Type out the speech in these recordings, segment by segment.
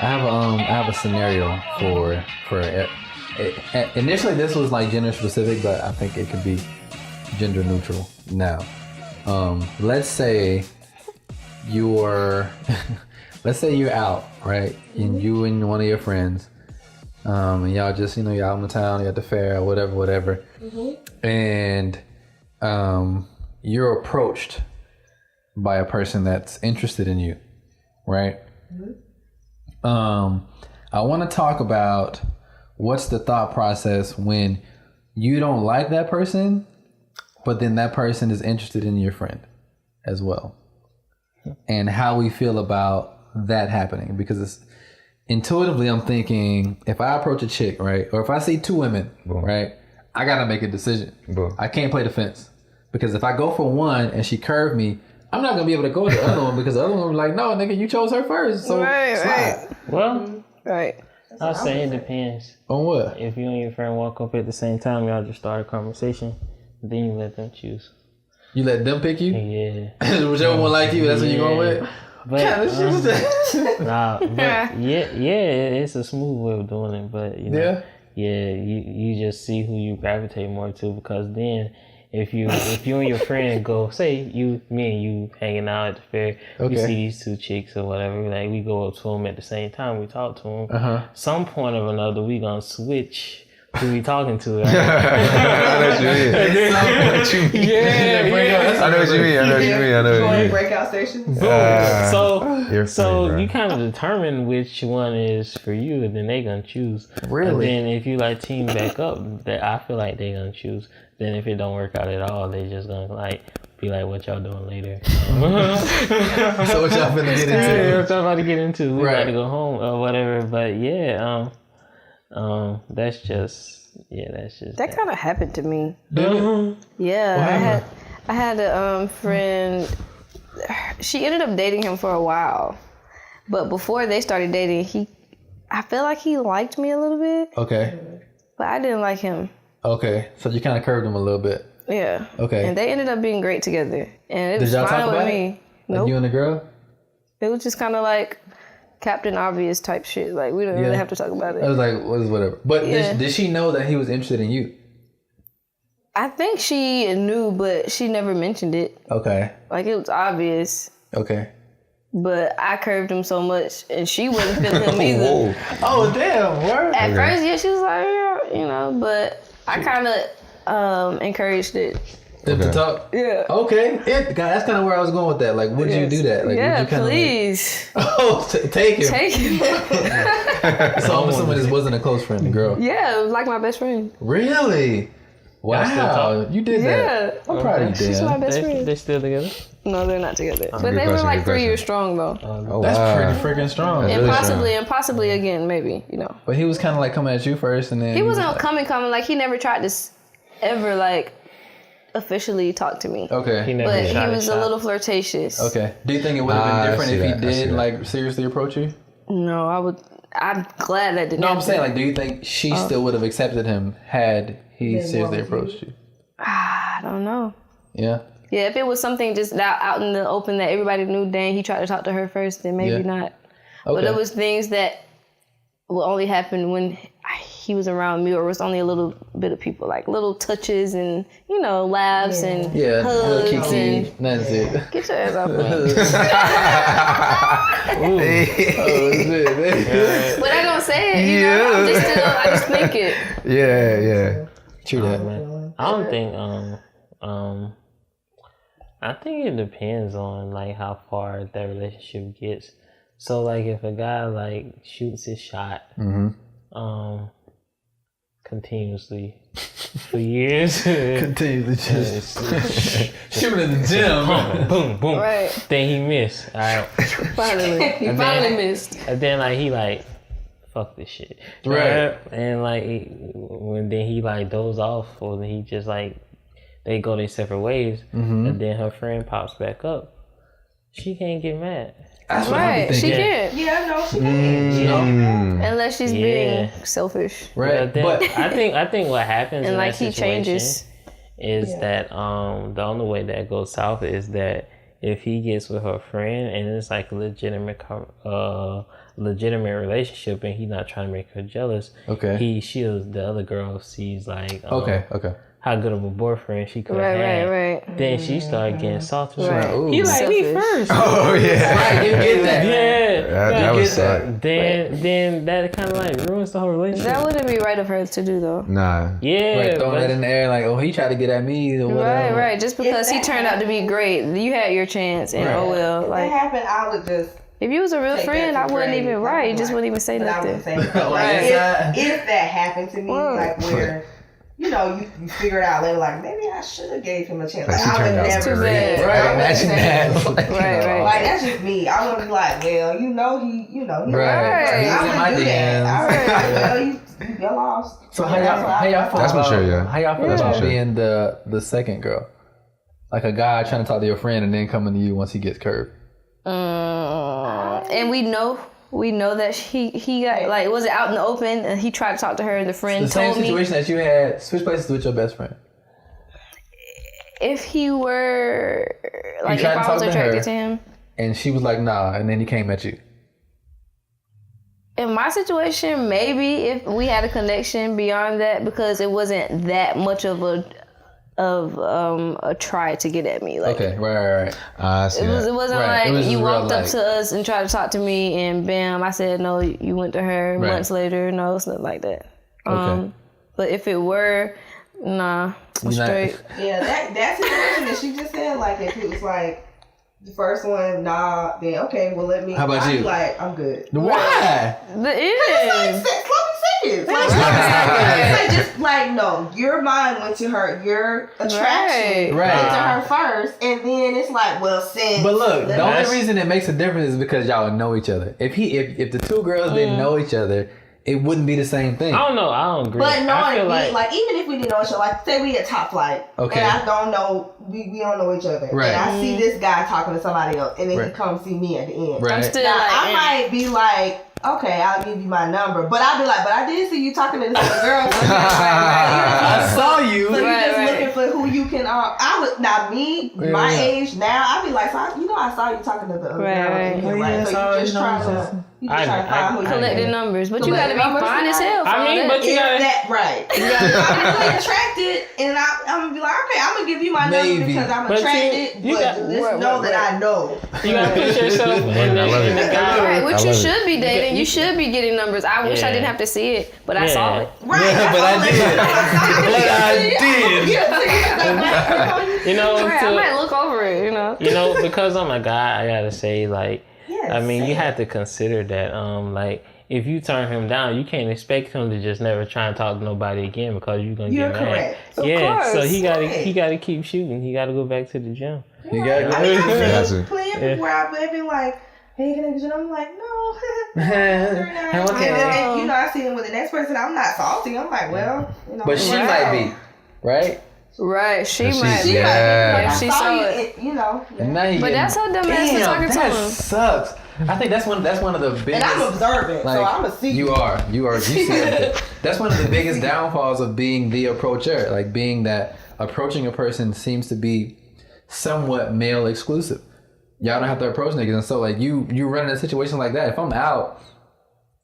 I have a scenario for initially this was like gender specific, but I think it could be gender neutral now. Let's say you're out, right? And you and one of your friends, and y'all just, you're out in the town, you're at the fair, or whatever. Mm-hmm. And you're approached by a person that's interested in you, right? Mm-hmm. I want to talk about what's the thought process when you don't like that person, but then that person is interested in your friend as well, and how we feel about that happening. Because it's intuitively, I'm thinking, if I approach a chick, right, or if I see two women, boom, right, I gotta make a decision. Boom. I can't play the fence, because if I go for one and she curved me, I'm not gonna be able to go to the other one, because the other one was like, no, nigga, you chose her first, so slide. Well, I'll say it depends. On what? If you and your friend walk up at the same time, y'all just start a conversation, then you let them choose. You let them pick you? Yeah. Whichever one like you, that's what you're going with? But, it's a smooth way of doing it, but you just see who you gravitate more to, because then if you and your friend go, say me and you hanging out at the fair, you see these two chicks or whatever, like we go up to them at the same time, we talk to them. Some point or another, we gonna switch who we talking to. Right? I know what you mean. I know what you mean. Going to breakout station. So you kind of determine which one is for you, and then they gonna choose. Really? And then if you like team back up, that I feel like they gonna choose. Then if it don't work out at all, they just gonna be like, what y'all doing later? So what y'all finna get into? What y'all about to get into? We got to go home or whatever. But that's just that kind of happened to me. Yeah, I had a friend. She ended up dating him for a while, but before they started dating, I feel like he liked me a little bit. Okay. But I didn't like him. Okay, so you kind of curved him a little bit. Yeah. Okay. And they ended up being great together, and it was fine with me. Nope. Like you and the girl? It was just kind of like Captain Obvious type shit. Like, we didn't really have to talk about it. I was like, whatever. But did she know that he was interested in you? I think she knew, but she never mentioned it. Okay. Like, it was obvious. Okay. But I curved him so much, and she wasn't feeling him either. Oh, damn. Word. At first, she was like, but I kind of encouraged it. Them to talk? Yeah. Okay. That's kind of where I was going with that. Like, would you do that? Like, yeah, would you please. Take him. Take him. So I'm assuming this wasn't a close friend, the girl. Yeah, it was like my best friend. Really? Wow. You did that. I'm proud of you, Dan. She's my best friend. They still together? No, they're not together. But they were like 3 years strong, though. That's pretty freaking strong. And possibly again, maybe, But he was kind of like coming at you first, and then... He wasn't coming. Like, he never tried to ever, like, officially talk to me. Okay. But he was a little flirtatious. Okay. Do you think it would have been different if he did, like, seriously approach you? No, I'm glad that didn't happen. No, I'm saying, like, do you think she still would have accepted him had he seriously approached you? I don't know. Yeah? Yeah, if it was something just out in the open that everybody knew, dang, he tried to talk to her first, then maybe not. Okay. But it was things that will only happen when he was around me, or it was only a little bit of people, like little touches and, laughs and hugs. And that's it. Get your ass off me. But I don't say it, I just think it. Yeah. True that. I don't think, I think it depends on, like, how far that relationship gets. So, like, if a guy, like, shoots his shot, continuously for years. Continuously just shooting in the gym. Boom, boom. Right. Then he missed. All right. Finally. He finally missed. And then, like, he, like, fuck this shit. Right. And, like, when then he, like, doze off, or he just, like, they go their separate ways, and then her friend pops back up, she can't get mad. That's right. She can't. Yeah, no, she can't. Unless she's being selfish. Right. But I think what happens and in like that he situation changes is that the only way that goes south is that if he gets with her friend and it's like a legitimate relationship and he's not trying to make her jealous, the other girl sees like how good of a boyfriend she could have had. Right. Then she started getting salty. Right. He like me first. Oh yeah. Right, you get that. Yeah. That was sad. Then that kind of like ruins the whole relationship. That wouldn't be right of her to do though. Nah. Yeah. Like throwing that in the air like, he tried to get at me or whatever. Right. Just because he turned out to be great, you had your chance and oh well. If Like that happened, I would just. if you was a real friend, I wouldn't even you just wouldn't even say nothing. If that happened to me, like where. You figure it out later, like, maybe I should have gave him a chance. Like, I would never. Right, imagine that. Right. Like, that's just me. I wouldn't be like, well, he right. I wouldn't do that. All right, well, you're lost. So how y'all feel That's about, mature, yeah. How y'all feel about being the second girl? Like a guy trying to talk to your friend and then coming to you once he gets curved. And we know that he got, like, was it out in the open and he tried to talk to her and the friend told me. The same situation that you had, switch places with your best friend. If he were, like, if I was attracted to him. And she was like, nah, and then he came at you. In my situation, maybe if we had a connection beyond that, because it wasn't that much of a try to get at me. Like, right. It wasn't like you walked up to us and tried to talk to me and bam, I said no, you went to her months later. No, it's not like that. But if it were, nah, I'm straight. Yeah, that situation that she just said, like if it was like the first one, nah, then okay, well let me. How about you? Like, I'm good. Why? It's like just like no, your mind went to her, your attraction went to her first, and then it's like, well, since. But look, the only reason it makes a difference is because y'all know each other. If the two girls didn't know each other, it wouldn't be the same thing. I don't agree. But no, I feel like even if we didn't know each other, like say we at Top Flight, and I don't know, we don't know each other, and I see this guy talking to somebody else, and then he comes see me at the end. I'm still now, I might be like, okay, I'll give you my number, but I'll be like, but I did see you talking to this other girl. I saw you. So you're just looking for who you can. My age now, I'd be like, so I saw you talking to the other girl. So you just trying to. Collecting numbers, but you gotta be fine as hell. But you gotta that right. I'm really attracted, and I'm gonna be like, okay, I'm gonna give you my number because I'm attracted. But just know that I know. You gotta put yourself in the guy. Right, which you should be dating. You should be getting numbers. I wish I didn't have to see it, but I saw it. Right, but I did. I might look over it. Because I'm a guy, I gotta say, like. You have to consider that, like, if you turn him down, you can't expect him to just never try and talk to nobody again because you're gonna get mad. Correct. Of course. So he gotta keep shooting. He gotta go back to the gym. He gotta. I've seen plenty where I've been like, hey, can I get you? I'm like, no. Okay. And then, I see him with the next person. I'm not salty. I'm like, well, But she might be, right? Right, she might be. If she saw it, But that's her dumb ass for talking to him. That sucks. I think that's one of the biggest. And I'm observant, so I'm a see. You are. You see everything. That's one of the biggest downfalls of being the approacher. Like being that approaching a person seems to be somewhat male exclusive. Y'all don't have to approach niggas, and so like you run in a situation like that. If I'm out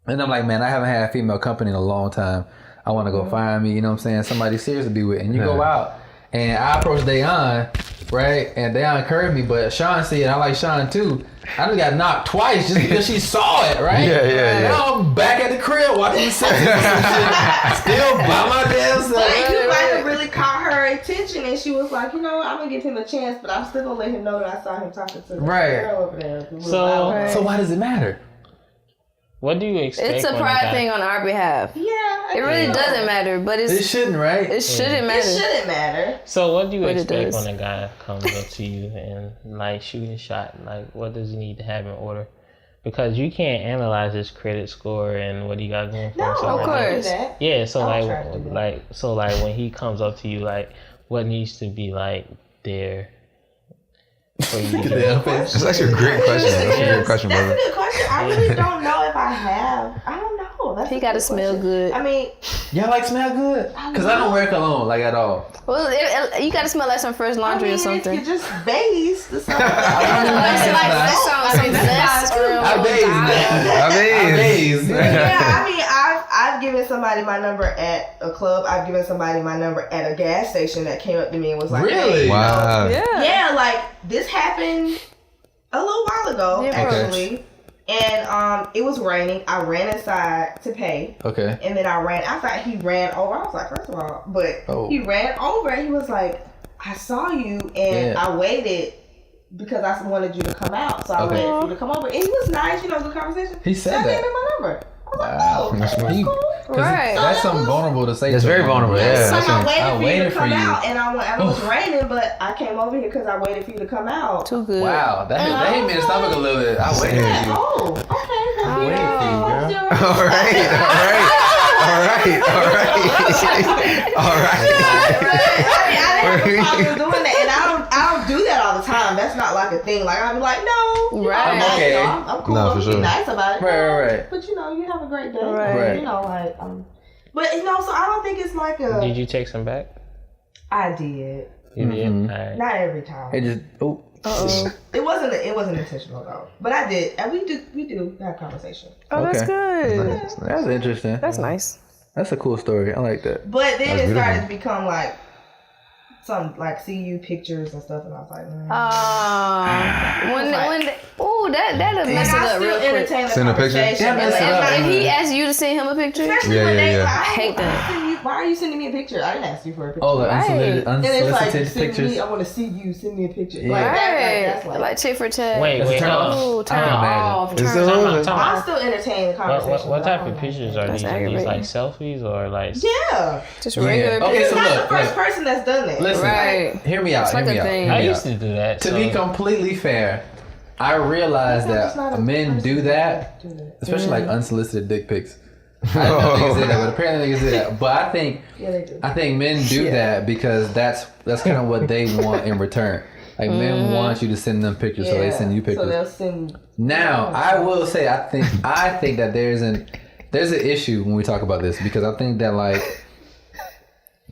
and I'm like, man, I haven't had female company in a long time. I want to go find me, somebody serious to be with, and you go out. And I approached Dayon, right? And Dayon curved me, but Sean said, I like Sean too. I just got knocked twice just because she saw it, right? Yeah. Now I'm back at the crib watching the Sexting and shit. Still by my damn self. Like, you might have really caught her attention and she was like, I'm going to give him a chance, but I'm still going to let him know that I saw him talking to the girl over there. So why does it matter? What do you expect? It's a pride thing on our behalf. Yeah. It really doesn't matter, but it shouldn't, right? It shouldn't matter. It shouldn't matter. So what do you expect when a guy comes up to you and like shooting a shot? Like what does he need to have in order? Because you can't analyze his credit score and what he got going for. No, of course. Yeah, so like when he comes up to you, like what needs to be like there for you to get That's actually a great question. That's a great question, brother. That's a good question. I really don't know if I have. I don't know. know. He got to smell good. I mean, y'all like smell good? Because I don't wear cologne like at all. Well, you got to smell like some fresh laundry or something. If you just bathe, I bathe. Yeah, I mean, I've given somebody my number at a club. I've given somebody my number at a gas station that came up to me and was like, really? Hey, Wow. Yeah, like this happened a little while ago, actually. And it was raining. I ran inside to pay. Okay. And then I thought he ran over. I was like, first of all, but he ran over and he was like, I saw you and I waited because I wanted you to come out. So I waited for you to come over. And he was nice, good conversation. He said that. I gave him my number. I was like, that's cool. Right. That's something vulnerable to say. That's very vulnerable, yeah. So I waited for you to come you. out, and it was raining, but I came over here because I waited for you to come out. Too good. Wow, that hit me in the stomach a little bit. I waited for you. Oh, okay. I waited for you, girl. All right. I didn't have a problem doing that, and I don't do that all the time. That's not like a thing. Like I'll be like, no, right? I'm okay. I'm cool. No, for sure. Be nice about it. Right. But you have a great day. Right. But so I don't think it's like a. Did you text him back? I did. You did. All right. Not every time. It just It wasn't intentional though. But I did, and we do have conversation. Oh, that's good. That's interesting. That's nice. That's a cool story. I like that. But then it started to become like some see you pictures and stuff, and I was like, that'll mess it up real quick. Send a picture? If he asked you to send him a picture, especially when they like, I hate that. Why are you sending me a picture? I didn't ask you for a picture. Oh, the unsolicited pictures. I want to see you. Send me a picture. Yeah. That's like tit for tat. Wait, turn off. Turn off. I'm still entertaining the conversation. What type of pictures are these? Are these like selfies or like? Yeah, just regular. Okay, He's so not look, the first person that's done that. Listen, hear me out. It's like a thing. I used to do that. To be completely fair, I realized that men do that, especially like unsolicited dick pics. I didn't know niggas did that, but apparently niggas did that. But I think men do that because that's kind of what they want in return. Like men want you to send them pictures, so they send you pictures. So they'll send. Now I will say I think that there's an issue when we talk about this because I think that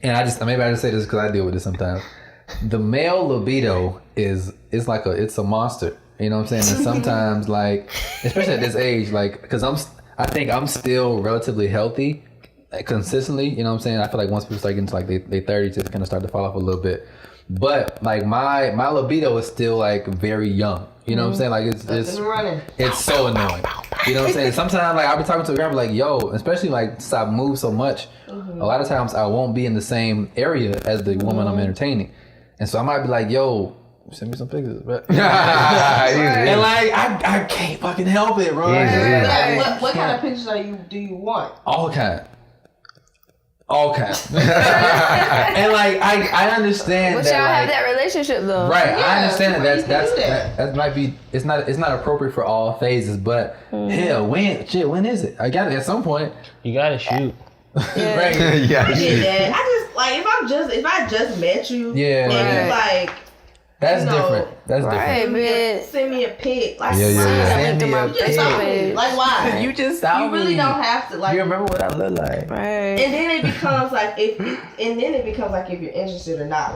and maybe I just say this because I deal with this sometimes. The male libido is it's a monster. You know what I'm saying? And sometimes especially at this age, because I think I'm still relatively healthy, consistently. You know what I'm saying? I feel like once people start getting to their 30s, it's kind of start to fall off a little bit. But my libido is still very young. You know what I'm saying? It's so annoying. You know what I'm saying? Sometimes I'll be talking to a girl like, yo, especially since I move so much, a lot of times I won't be in the same area as the woman I'm entertaining. And so I might be like, yo, send me some pictures, bro. And I can't fucking help it, bro. What kind of pictures do you want? All kind. And I understand but that. Y'all have that relationship though. Right. Yeah, I understand that might be it's not appropriate for all phases, but hell, when is it? I got it at some point. You gotta shoot. Yeah. Right. I if I just met you, and you that's different. That's different. Send me a pic. Send me a pic. Why? You just saw me. You really don't have to. You remember what I look like. Right. And then it becomes if you're interested or not.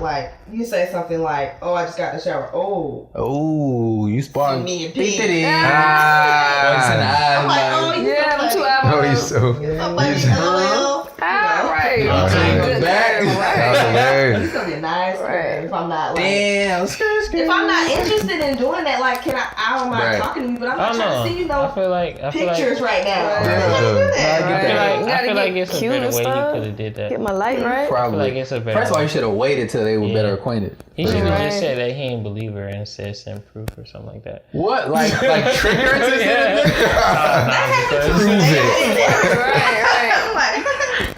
You say something like, "Oh, I just got in the shower." Oh, you sparked. Send me a pic. I'm I'm 2 hours. Oh, you so. Right. It's gonna be a nice if I'm not damn. If I'm not interested in doing that, I don't mind talking to you, but I'm not trying to see pictures right now. I feel like it's a better way you could have did that. Get my light right. Probably. First of all, you should have waited till they were better acquainted. He should have just said that he ain't believe her and said send proof or something like that. What? Like trigger to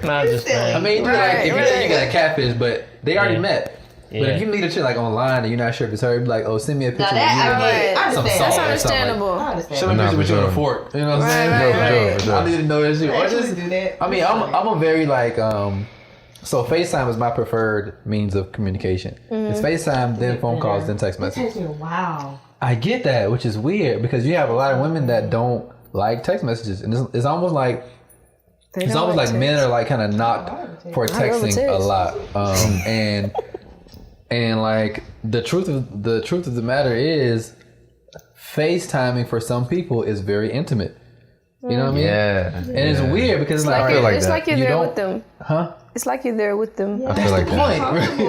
Not just I mean, you got a catfish, but they already met. Yeah. But if you meet a chick online and you're not sure if it's her, be like, "Oh, send me a picture." That's understandable. Show me a picture with you on a fork. You know what I'm saying? For sure. I need to know that shit. Or just do that. I mean, I'm a very so FaceTime is my preferred means of communication. It's FaceTime, then phone calls, then text messages. It takes me a while. I get that, which is weird because you have a lot of women that don't like text messages, and it's almost like It's almost like men are like kind of knocked for texting a lot, and like the truth of the matter is, FaceTiming for some people is very intimate. You know what I mean? Yeah. And it's weird because it's like, it's like you're there with them. Huh? It's like you're there with them. I feel like that. That's the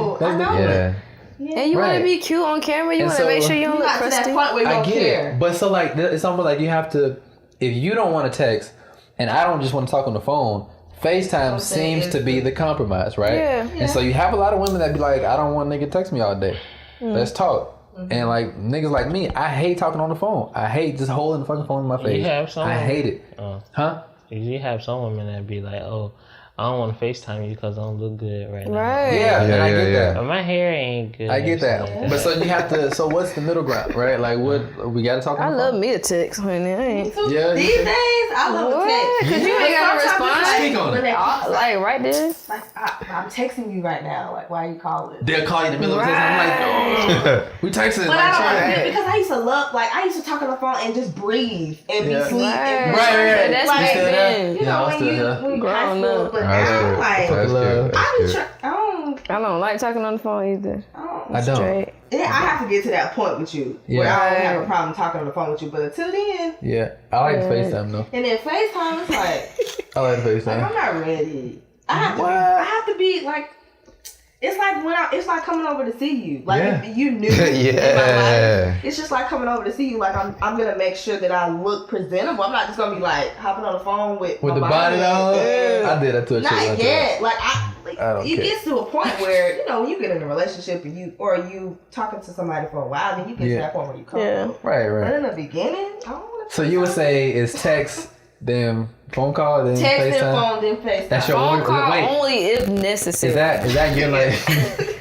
point. Yeah, and you want to be cute on camera. You want to make sure you don't look crusty. I get it, but so like it's almost like you have to. If you don't want to text, and I don't just want to talk on the phone, FaceTime seems to be the compromise, right? Yeah. And so you have a lot of women that be like, I don't want a nigga to text me all day. Let's talk. And like niggas like me, I hate talking on the phone. I hate just holding the fucking phone in my face. You have some. I hate it. Huh? You have some women that be like, oh, I don't want to FaceTime you because I don't look good right now. Right. Yeah, and I get that. But my hair ain't good. I get that. But so you have to. So what's the middle ground, right? Like what we got to talk about? I love me a text, honey. Yeah. These days, I love a text. Because you ain't got to respond. Speak on it. Like right there. Like I'm texting you right now. Like why are you calling? They'll call you in the middle of the text. I'm like, no, we texting. But I don't because I used to love, like I used to talk on the phone and just breathe and be sleep. Right. That's like, back then. You know when you grown up. But now like I don't like talking on the phone either. I don't. Straight. Yeah, I have to get to that point with you where I don't have a problem talking on the phone with you. But until then, I like FaceTime though. And then FaceTime is like, I like FaceTime. Like, I'm not ready. I have to be like. It's like it's like coming over to see you. Like if you knew in my life, it's just like coming over to see you. Like I'm gonna make sure that I look presentable. I'm not just gonna be like hopping on the phone with the body on. I did that to a chick. Not yet. Like I don't it care. gets to a point where when you get in a relationship and you talking to somebody for a while, then you get to that point where you come. Right. But in the beginning, I don't want to. So you would say it's text, then phone call, then text, FaceTime? then phone, then FaceTime. That's your phone order. call Wait, only if necessary. Is that your like?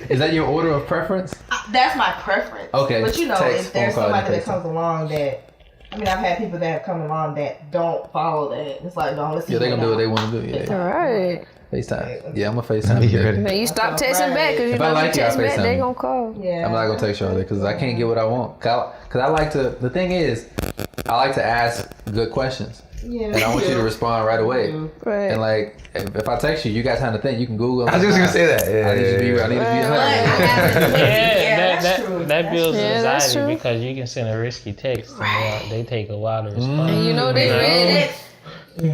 Is that your order of preference? That's my preference. Okay. But text, if there's phone call, somebody that comes along that, I've had people that have come along that don't follow that. It's like, no, let's see. Yeah, they're gonna do what they want to do. Yeah. All right. FaceTime. Yeah, I'm gonna FaceTime. You ready? Man, you stop texting back because you If I like you, I'll text back, FaceTime they you. gonna call. Yeah. I'm not gonna text you all day because I can't get what I want. Cause I like to. The thing is, I like to ask good questions. Yeah. And I want you to respond right away. Right. And like, if I text you, you got time to think. You can Google. I was just gonna say that. I need to be 100. That builds that's true. anxiety because you can send a risky text and they take a while to respond. And you know they read it.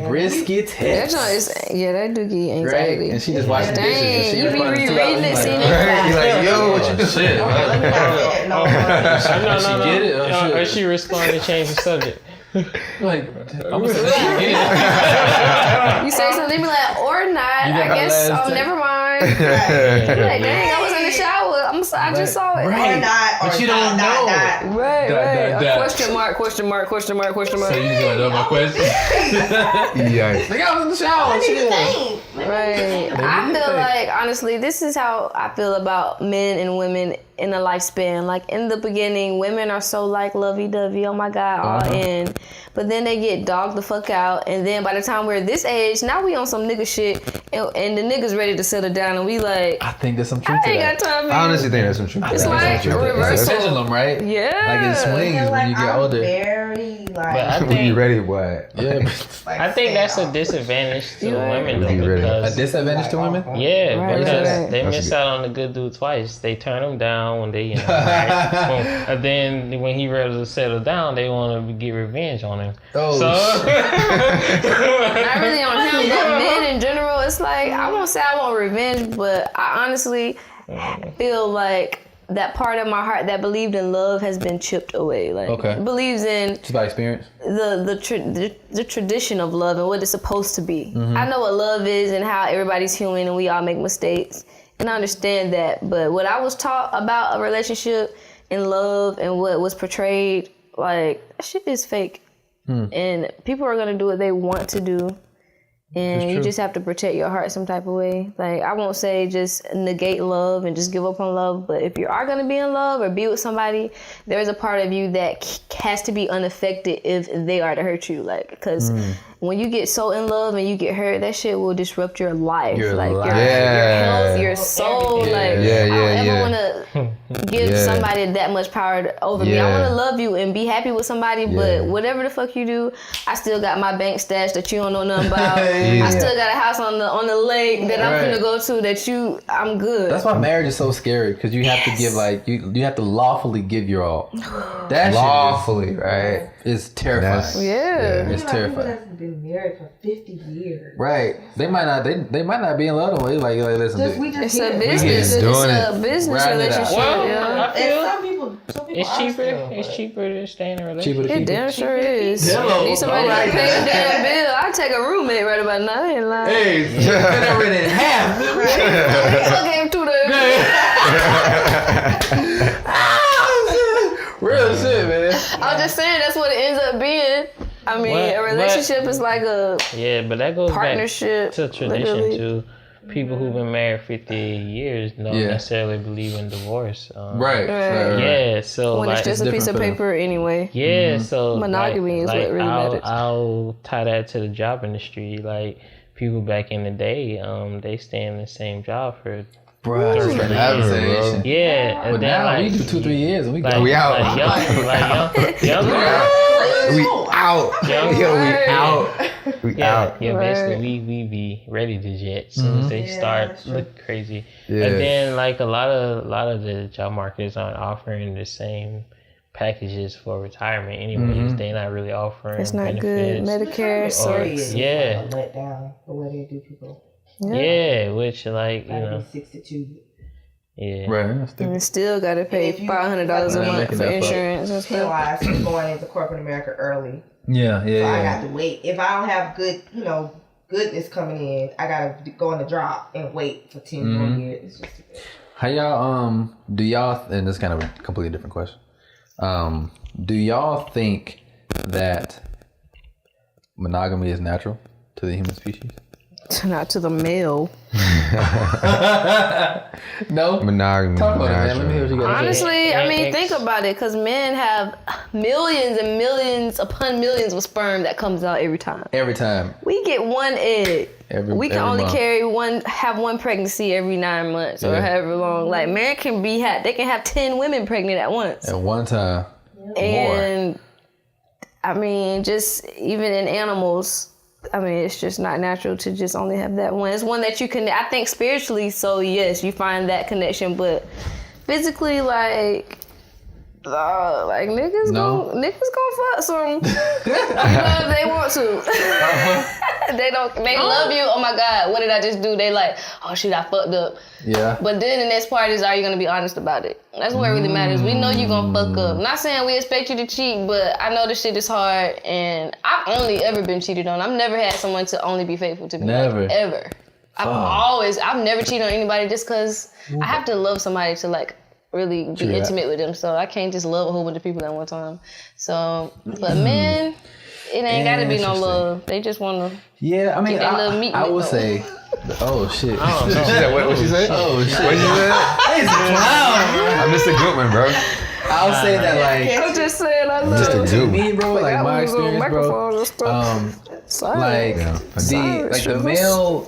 Risky text. That do give anxiety. Right? And she just watching dishes. And she you be rereading it, seeing it. You're like, yo, what you doing? Shit. No. Get it? Or she respond and change the subject. Like, I'm gonna You say something, they be like, or not. I guess. Never mind. You're like, dang, I was in the shower. I just saw it. Right. Or not. But you don't know. Right. Question mark. So you just gonna know my question? Yeah. Like I was in the shower. Right. I feel like, honestly, this is how I feel about men and women in a lifespan. Like in the beginning, women are so like lovey-dovey, oh my God, all in. But then they get dogged the fuck out. And then by the time we're this age, now we on some nigga shit. And the nigga's ready to settle down. And we like, I think there's some truth to I ain't that. got time for you. I honestly think that's some truth. It's like a reversal. It's a pendulum, right? Yeah. Like it swings when you get older. Very But I When you think, ready, what? Yeah. I think that's a disadvantage to women though, Be ready. A because disadvantage to women? yeah, Right, because right. they That's miss good. out on the good dude twice. They turn him down when they, and then when he ready to settle down, they want to get revenge on him. Oh, Not really on him, but men in general, it's like, I won't say I want revenge, but I honestly feel like that part of my heart that believed in love has been chipped away. Like, believes in just by experience. the tradition of love and what it's supposed to be. I know what love is and how everybody's human and we all make mistakes. And I understand that. But what I was taught about a relationship and love and what was portrayed, like, that shit is fake. And people are going to do what they want to do. And you just have to protect your heart some type of way. Like, I won't say just negate love and just give up on love. But if you are going to be in love or be with somebody, there's a part of you that has to be unaffected if they are to hurt you. Like, because when you get so in love and you get hurt, that shit will disrupt your life. Your health, your soul. Yeah. Like, I don't ever want to give somebody that much power over me. I want to love you and be happy with somebody, but whatever the fuck you do, I still got my bank stash that you don't know nothing about. I still got a house on the lake that I'm gonna go to I'm good. That's why marriage is so scary, because you have to give you have to lawfully give your all. That lawfully, right? It's terrifying. It's terrifying. People that's been married for 50 years. Right. They might not be in love no way. Like listen, it's a business. It's a business relationship. Well, I feel some people it's cheaper to stay in a relationship. It damn sure is. Need somebody to pay the damn bill. I take a roommate right about now. I ain't lying. Hey, cut that rent in half. Fuck him to the Real shit, man. I'm just saying that's what it ends up being. I mean, a relationship is like a but that goes partnership back to tradition too. People who've been married 50 years don't necessarily believe in divorce. Right. Yeah, so when it's just a piece of paper anyway. Yeah, so monogamy is what really matters. I'll tie that to the job industry. Like people back in the day, they stay in the same job for. Bro, yeah, but now we do 2-3 years and we out. We out. We out. Yeah, basically we be ready to jet as soon as they start looking crazy. Yeah. And then like a lot of the job markets aren't offering the same packages for retirement anyways. They're not really offering it's not benefits. Good. Medicare sucks. Let down the way they do people. Yeah, which like, you know. 62. Yeah. Right. And still got to pay $500 a month for insurance and stuff. Going into corporate America early. Yeah. So I got to wait. If I don't have goodness coming in, I got to go on the drop and wait for 10 more years. It's just how y'all, do y'all, and this is kind of a completely different question. Do y'all think that monogamy is natural to the human species? Not to the male. No? Monogamy. Talk about it, man. Let me hear what you got to say. Honestly, I mean, think about it, because men have millions and millions upon millions of sperm that comes out every time. Every time. We get one egg. We can only have one pregnancy every 9 months or however long. Like, men can they can have 10 women pregnant at once. At one time. And, I mean, just even in animals, I mean, it's just not natural to just only have that one. It's one that you can, I think spiritually, so yes, you find that connection, but physically, like niggas gonna fuck some. If they want to. They love you. Oh my God, what did I just do? They like, oh shit, I fucked up. Yeah. But then the next part is, are you gonna be honest about it? That's what really matters. We know you gonna fuck up. Not saying we expect you to cheat, but I know this shit is hard, and I've only ever been cheated on. I've never had someone to only be faithful to me. Never. Like, ever. I've never cheated on anybody just because I have to love somebody to like really be intimate with them. So I can't just love a whole bunch of people at one time. So, but men, it ain't gotta be no love. They just wanna. Yeah, I mean, I would say. Oh shit! What she say? Oh shit! What she say? I missed a good one, bro. I'll say that I'm just saying I love just a good one. me, bro. Like my experience, bro.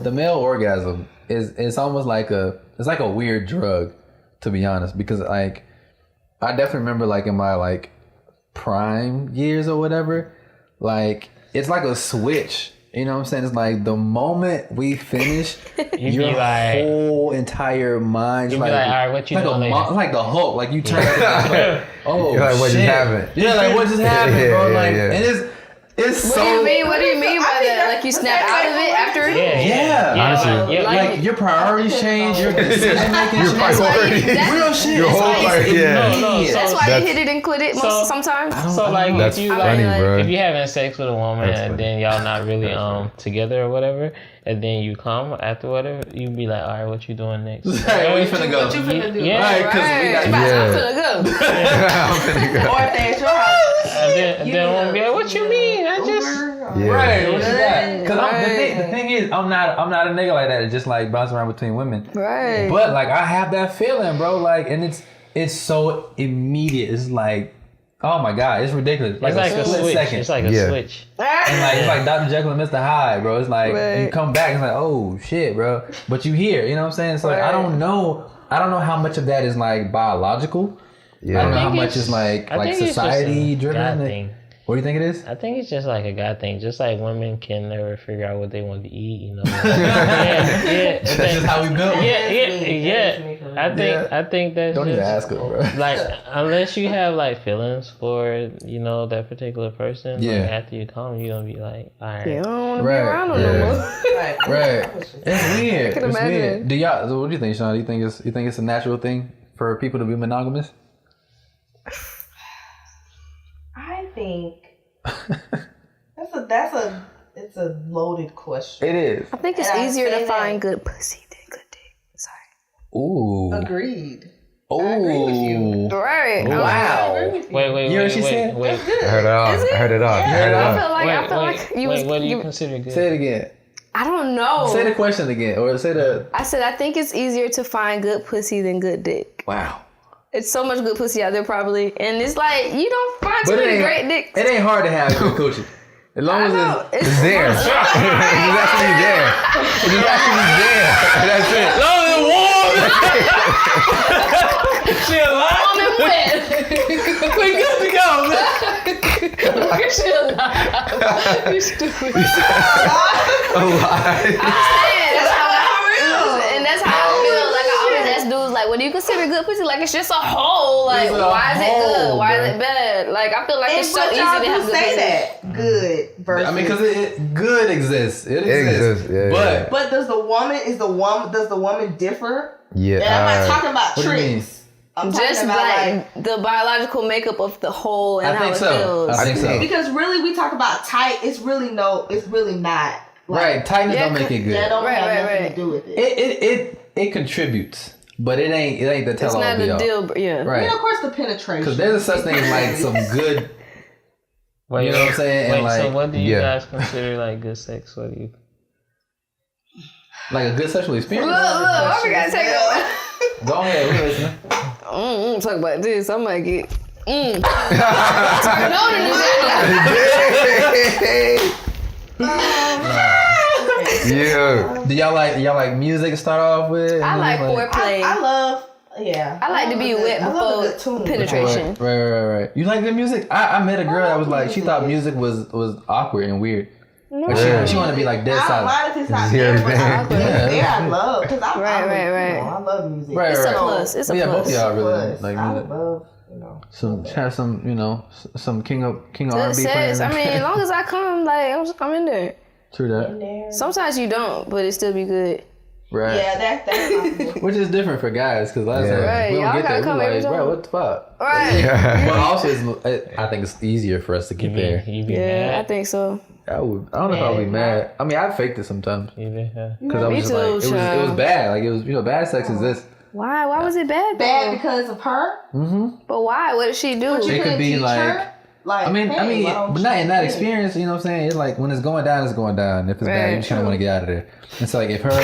The male orgasm is almost like a weird drug, to be honest, because like I definitely remember like in my like prime years or whatever, like it's like a switch. You know what I'm saying? It's like the moment we finish, your whole entire mind. You be like, all right, what you doing later? Like the Hulk. Like you turn like, oh, you're like, what just happened? Yeah, like what just happened, bro? Like, and it's so. What do you mean by that? Like you snap out of it after? Yeah. Honestly, like your priorities change, your decision making your priorities, real shit. Your whole priorities. That's why they hit it and quit it sometimes. So like, that's funny, bro. If you're having sex with a woman and then y'all not really together or whatever, and then you come after whatever, you be like, all right, what you doing next? Where you finna go? What you finna do? Yeah, right, because I'm finna go. I'm finna go. Or if they at your house. And then one be like, what you mean? I just right. What you got? Because the thing is, I'm not a nigga like that. It's just like bounce around between women. Right. But like I have that feeling, bro. Like, and it's so immediate. It's like, oh my God, it's ridiculous. Like a switch. Second. It's like a switch. And like it's like Dr. Jekyll and Mr. Hyde, bro. It's like and you come back, it's like, oh shit, bro. But you here, you know what I'm saying? So like I don't know I don't know how much of that is like biological. Yeah. I don't know how much is like society driven. What do you think it is? I think it's just like a God thing. Just like women can never figure out what they want to eat, you know. That's just how we built. I think that's don't just, even ask us, bro. Like unless you have like feelings for that particular person. Like, after you come, you're gonna be like, all right. Yeah, I don't want to be around them no more. Right. It's weird. It's weird. Do y'all? So what do you think, Sean? Do you think it's a natural thing for people to be monogamous? I think it's a loaded question. It is. I think it's easier to find good pussy than good dick. Sorry. Ooh. Agreed. Oh. I agree with you. Right. Wow. Wait. You know what she said? Wait. I heard it all. I feel like you was. What do you consider good? Say it again. I don't know. Say the question again, or say the. I said I think it's easier to find good pussy than good dick. Wow. It's so much good pussy out there probably, and it's like you don't find too many great dicks. It ain't hard to have good coochie. As long as it's there. It just has to be there. It just has to be there. That's it. As long as it's warm. She alive. Warm and wet. We good to go, man. She alive. You stupid. Alive. That's how I feel. Like I always ask dudes, like, what do you consider good pussy? Like, it's just a whole. Like, why is it good? Why is it bad? Like, I feel like it's so easy to have good pussy. Say that good versus. I mean, because good exists. It exists. Yeah, but does the woman differ? Yeah. And I'm not talking about tricks. I'm just talking about like the biological makeup of the whole and how it feels. I think so. Because really, we talk about tight. It's really not. Right, tightness don't make it good. That don't have nothing to do with it. It contributes, but it ain't the tell all be all. It's not the deal, yeah. Right. And of course the penetration. Because there's a such thing as like some good. Wait, you know what I'm saying? Wait, and like, so what do you guys consider like good sex? What do you? Like a good sexual experience. Look, why we gotta take it? Go ahead, we listening. Talk about this. I might get. Yeah. Do y'all like music to start off with? I like foreplay. I love. Yeah. I like to be wet before penetration. Right. You like good music? I met a girl that was like, she thought music was awkward and weird. Like she wanted to be like dead silent. I don't mind if it's not there, but I love. Because I love music. Right. It's a plus. It's a plus. Both of y'all really like I music. love, Have some King of Good R&B sex. playing. I mean, as long as I come, like I'm in there. True that. Sometimes you don't, but it still be good. Right. Yeah, that's possible. Which is different for guys, because last time we don't get there. We're like, bro, what the fuck? Right. But also, I think it's easier for us to get there. Yeah, I think so. I don't know if I would be mad. I mean, I faked it sometimes. Because I was just like, it was bad. Like, it was, bad sex exists. Why? Why was it bad? Bad because of her? Mm-hmm. But why? What did she do? But you it could be like. Her? Like, I mean, but not in that experience, you know what I'm saying? It's like when it's going down, it's going down. If it's bad, you just kind of want to get out of there. It's like if her. What?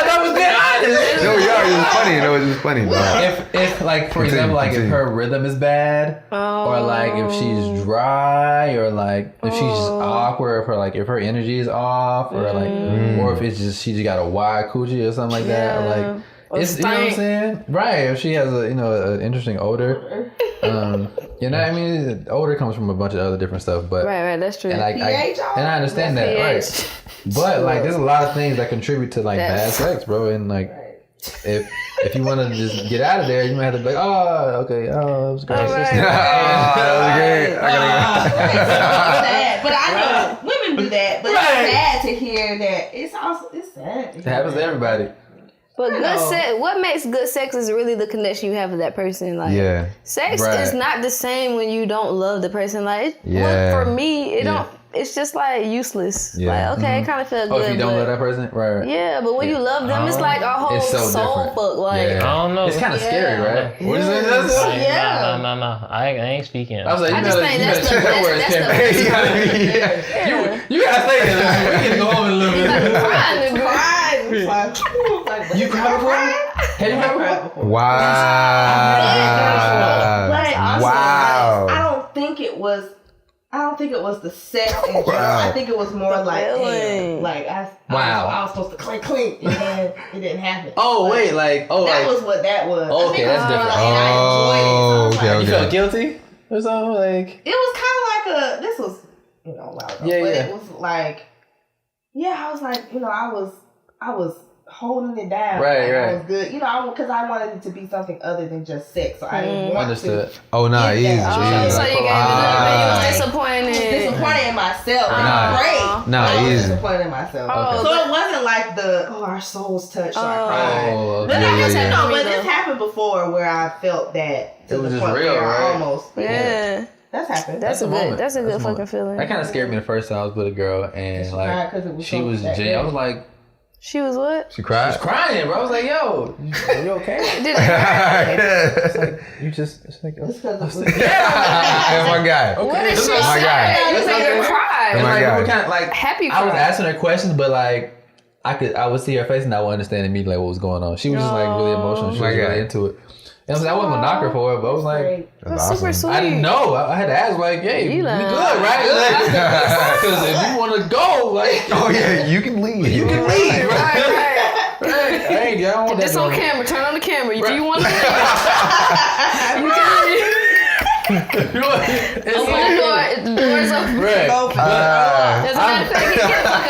That was dead honest. No, it was funny. No. If like for example, like if her rhythm is bad, or like if she's dry, or like if she's just awkward, if her energy is off, or like, or if it's just she just got a wide coochie or something like that, or like. It's, you know what I'm saying? Right. If she has an interesting odor. You know what I mean? Odor comes from a bunch of other different stuff, but. Right, that's true. And, and I understand that, right. But like there's a lot of things that contribute to like bad sex, bro. And like if you want to just get out of there, you might have to be like, oh, okay, that was great. That was great. But I know women do that, but it's sad to hear that. It's sad. It happens to everybody. But good sex, what makes good sex is really the connection you have with that person. Like, sex is not the same when you don't love the person. Like, for me, it don't. It's just like useless. Like, okay, it kind of feels good. Oh, if you don't love that person, right? Yeah, but when you love them, it's like a whole soul fuck. Like, I don't know. It's kind of scary, right? What is it? No. I ain't speaking. I was like, I just think that's the You gotta stay there. We can go home in a little bit. You cried before? Have you cried before? Wow. I don't think think it was the sex in general. I think it was more like, damn, like I was supposed to clink, and then it didn't happen. Oh, wait, that was what that was. Okay, that's different. I enjoyed it. You felt guilty or something? Like it was kind of like this was a while ago. But it was like, I was like, I was holding it down. Right. I was good. Because I wanted it to be something other than just sex. So I didn't want to. Oh, nah, easy. So you gave it up and you was disappointed. I was disappointed in myself. I was disappointed in myself. So it wasn't like our souls touched, so I cried. But but this happened before where I felt that. It was just real, right? Almost. Yeah. That's happened. That's a good fucking feeling. That kind of scared me the first time I was with a girl, and she was genuine. I was like, she was what? She cried. She was crying, bro. I was like, yo, are you okay? Did it? It's like you just. It's like, it's because of my guy. Okay. What is she saying? You made her cry. Oh my God. We kind of happy. I was asking her questions, but I would see her face and I would understand immediately what was going on. She was just really emotional. She was really into it. And I wasn't gonna knock her for it, but I was like, that's super sweet. I didn't know. I had to ask, hey, we good, right? Because if you want to go, you can leave. You can leave, right? Hey, I don't want that. This on camera. Turn on the camera. Do you want to leave? You can leave. Open the door. The door's open. Right. As a matter of fact, get the fuck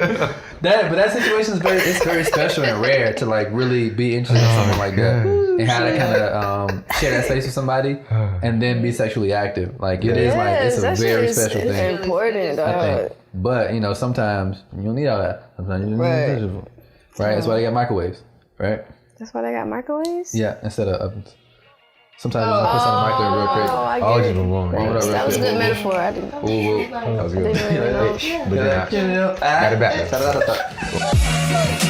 out. But that situation is very special and rare to really be interested in something like that and how to kind of share that space with somebody and then be sexually active. It's a very special thing. It's important, I think. But sometimes you don't need all that. Sometimes you need visual. Right? That's why they got microwaves, right? That's why they got microwaves? Yeah, instead of ovens. Sometimes you just put something in the microwave real quick. I get it. That was a good metaphor. I didn't know. That was good. Got it back.